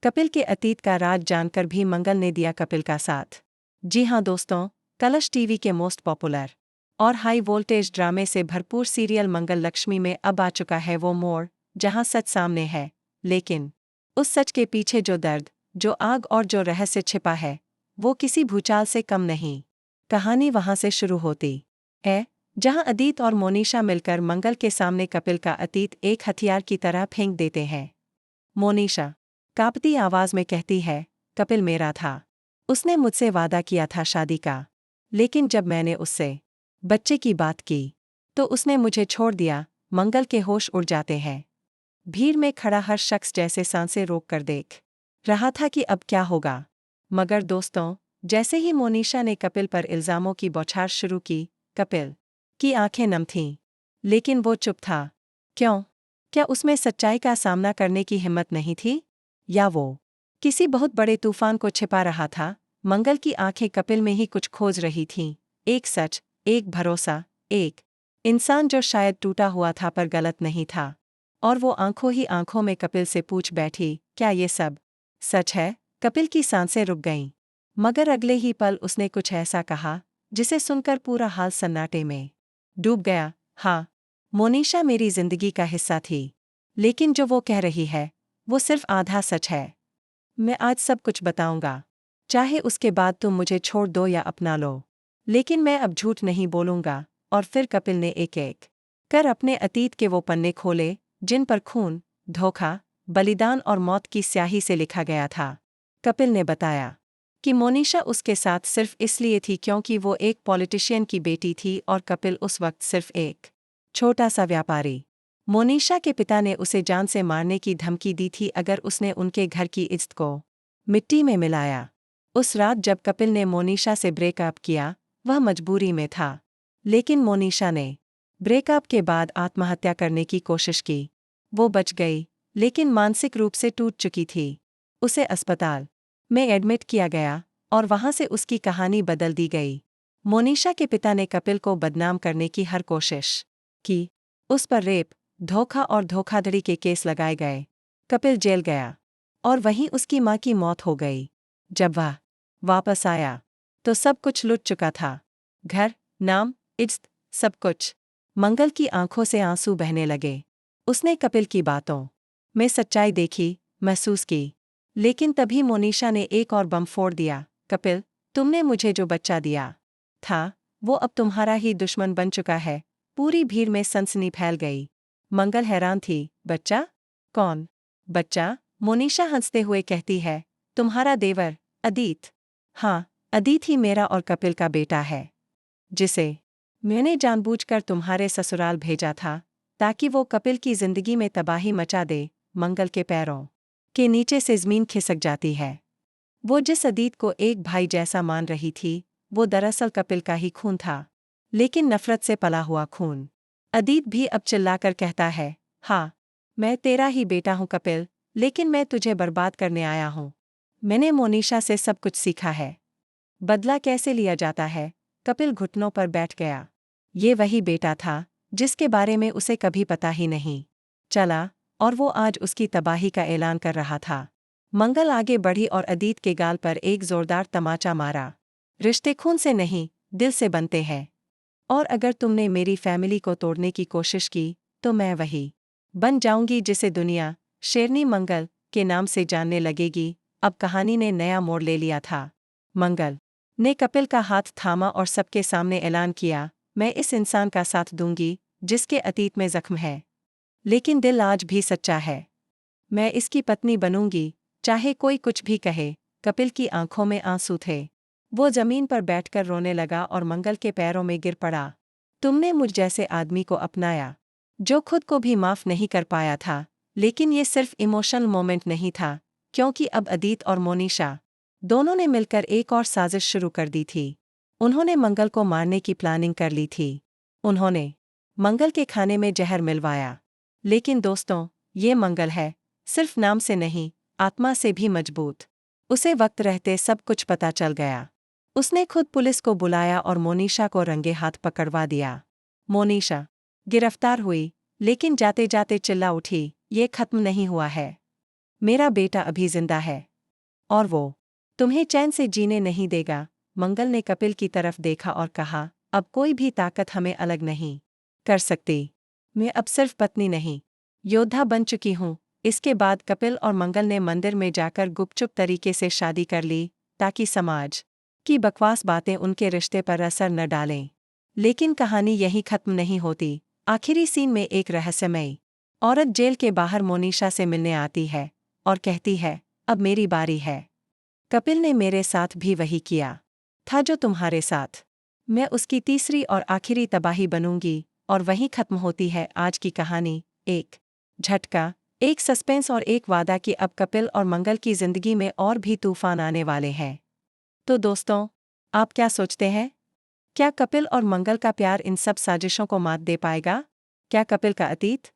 कपिल के अतीत का राज जानकर भी मंगल ने दिया कपिल का साथ। जी हाँ दोस्तों, कलश टीवी के मोस्ट पॉपुलर और हाई वोल्टेज ड्रामे से भरपूर सीरियल मंगल लक्ष्मी में अब आ चुका है वो मोड़ जहां सच सामने है, लेकिन उस सच के पीछे जो दर्द, जो आग और जो रहस्य छिपा है, वो किसी भूचाल से कम नहीं। कहानी वहां से शुरू होती है जहां अदित और मोनिशा मिलकर मंगल के सामने कपिल का अतीत एक हथियार की तरह फेंक देते हैं। मोनिशा कांपती आवाज में कहती है, कपिल मेरा था। उसने मुझसे वादा किया था शादी का, लेकिन जब मैंने उससे बच्चे की बात की तो उसने मुझे छोड़ दिया। मंगल के होश उड़ जाते हैं। भीड़ में खड़ा हर शख्स जैसे सांसें रोक कर देख रहा था कि अब क्या होगा। मगर दोस्तों, जैसे ही मोनिशा ने कपिल पर इल्जामों की बौछार शुरू की, कपिल की आंखें नम थीं, लेकिन वो चुप था। क्यों? क्या उसमें सच्चाई का सामना करने की हिम्मत नहीं थी, या वो किसी बहुत बड़े तूफान को छिपा रहा था? मंगल की आंखें कपिल में ही कुछ खोज रही थीं, एक सच, एक भरोसा, एक इंसान जो शायद टूटा हुआ था पर गलत नहीं था। और वो आंखों ही आंखों में कपिल से पूछ बैठी, क्या ये सब सच है? कपिल की सांसें रुक गईं, मगर अगले ही पल उसने कुछ ऐसा कहा जिसे सुनकर पूरा हाल सन्नाटे में डूब गया। हाँ, मोनिशा मेरी जिंदगी का हिस्सा थी, लेकिन जो वो कह रही है वो सिर्फ आधा सच है। मैं आज सब कुछ बताऊंगा, चाहे उसके बाद तुम मुझे छोड़ दो या अपना लो, लेकिन मैं अब झूठ नहीं बोलूंगा। और फिर कपिल ने एक एक कर अपने अतीत के वो पन्ने खोले जिन पर खून, धोखा, बलिदान और मौत की स्याही से लिखा गया था। कपिल ने बताया कि मोनिशा उसके साथ सिर्फ इसलिए थी क्योंकि वो एक पॉलिटिशियन की बेटी थी और कपिल उस वक्त सिर्फ एक छोटा सा व्यापारी। मोनिशा के पिता ने उसे जान से मारने की धमकी दी थी अगर उसने उनके घर की इज्जत को मिट्टी में मिलाया। उस रात जब कपिल ने मोनिशा से ब्रेकअप किया, वह मजबूरी में था, लेकिन मोनिशा ने ब्रेकअप के बाद आत्महत्या करने की कोशिश की। वो बच गई, लेकिन मानसिक रूप से टूट चुकी थी। उसे अस्पताल में एडमिट किया गया और वहां से उसकी कहानी बदल दी गई। मोनिशा के पिता ने कपिल को बदनाम करने की हर कोशिश की। उस पर रेप, धोखा और धोखाधड़ी के केस लगाए गए। कपिल जेल गया और वहीं उसकी मां की मौत हो गई। जब वह वापस आया तो सब कुछ लुट चुका था, घर, नाम, इज्जत, सब कुछ। मंगल की आंखों से आंसू बहने लगे। उसने कपिल की बातों में सच्चाई देखी, महसूस की। लेकिन तभी मोनिशा ने एक और बम फोड़ दिया। कपिल, तुमने मुझे जो बच्चा दिया था वो अब तुम्हारा ही दुश्मन बन चुका है। पूरी भीड़ में सनसनी फैल गई। मंगल हैरान थी। बच्चा? कौन बच्चा? मोनिशा हंसते हुए कहती है, तुम्हारा देवर, अदित। हाँ, अदित ही मेरा और कपिल का बेटा है, जिसे मैंने जानबूझकर तुम्हारे ससुराल भेजा था ताकि वो कपिल की जिंदगी में तबाही मचा दे। मंगल के पैरों के नीचे से जमीन खिसक जाती है। वो जिस अदित को एक भाई जैसा मान रही थी, वो दरअसल कपिल का ही खून था, लेकिन नफरत से पला हुआ खून। अदित भी अब चिल्लाकर कहता है, हाँ, मैं तेरा ही बेटा हूँ कपिल, लेकिन मैं तुझे बर्बाद करने आया हूँ। मैंने मोनिशा से सब कुछ सीखा है, बदला कैसे लिया जाता है। कपिल घुटनों पर बैठ गया। ये वही बेटा था जिसके बारे में उसे कभी पता ही नहीं चला, और वो आज उसकी तबाही का ऐलान कर रहा था। मंगल आगे बढ़ी और अदित के गाल पर एक जोरदार तमाचा मारा। रिश्ते खून से नहीं, दिल से बनते हैं, और अगर तुमने मेरी फैमिली को तोड़ने की कोशिश की तो मैं वही बन जाऊंगी जिसे दुनिया शेरनी मंगल के नाम से जानने लगेगी। अब कहानी ने नया मोड़ ले लिया था। मंगल ने कपिल का हाथ थामा और सबके सामने ऐलान किया, मैं इस इंसान का साथ दूंगी जिसके अतीत में जख्म है, लेकिन दिल आज भी सच्चा है। मैं इसकी पत्नी बनूंगी, चाहे कोई कुछ भी कहे। कपिल की आंखों में आंसू थे। वो जमीन पर बैठकर रोने लगा और मंगल के पैरों में गिर पड़ा। तुमने मुझ जैसे आदमी को अपनाया जो खुद को भी माफ नहीं कर पाया था। लेकिन ये सिर्फ इमोशनल मोमेंट नहीं था, क्योंकि अब अदित और मोनिशा दोनों ने मिलकर एक और साजिश शुरू कर दी थी। उन्होंने मंगल को मारने की प्लानिंग कर ली थी। उन्होंने मंगल के खाने में जहर मिलवाया। लेकिन दोस्तों, ये मंगल है, सिर्फ नाम से नहीं, आत्मा से भी मजबूत। उसे वक्त रहते सब कुछ पता चल गया। उसने खुद पुलिस को बुलाया और मोनिशा को रंगे हाथ पकड़वा दिया। मोनिशा गिरफ्तार हुई, लेकिन जाते जाते चिल्ला उठी, ये खत्म नहीं हुआ है। मेरा बेटा अभी जिंदा है और वो तुम्हें चैन से जीने नहीं देगा। मंगल ने कपिल की तरफ देखा और कहा, अब कोई भी ताकत हमें अलग नहीं कर सकती। मैं अब सिर्फ पत्नी नहीं, योद्धा बन चुकी हूँ। इसके बाद कपिल और मंगल ने मंदिर में जाकर गुपचुप तरीके से शादी कर ली, ताकि समाज की बकवास बातें उनके रिश्ते पर असर न डालें। लेकिन कहानी यहीं खत्म नहीं होती। आखिरी सीन में एक रहस्यमयी औरत जेल के बाहर मोनिशा से मिलने आती है और कहती है, अब मेरी बारी है। कपिल ने मेरे साथ भी वही किया था जो तुम्हारे साथ। मैं उसकी तीसरी और आखिरी तबाही बनूंगी। और वहीं खत्म होती है आज की कहानी। एक झटका, एक सस्पेंस और एक वादा कि अब कपिल और मंगल की जिंदगी में और भी तूफान आने वाले हैं। तो दोस्तों, आप क्या सोचते हैं? क्या कपिल और मंगल का प्यार इन सब साजिशों को मात दे पाएगा? क्या कपिल का अतीत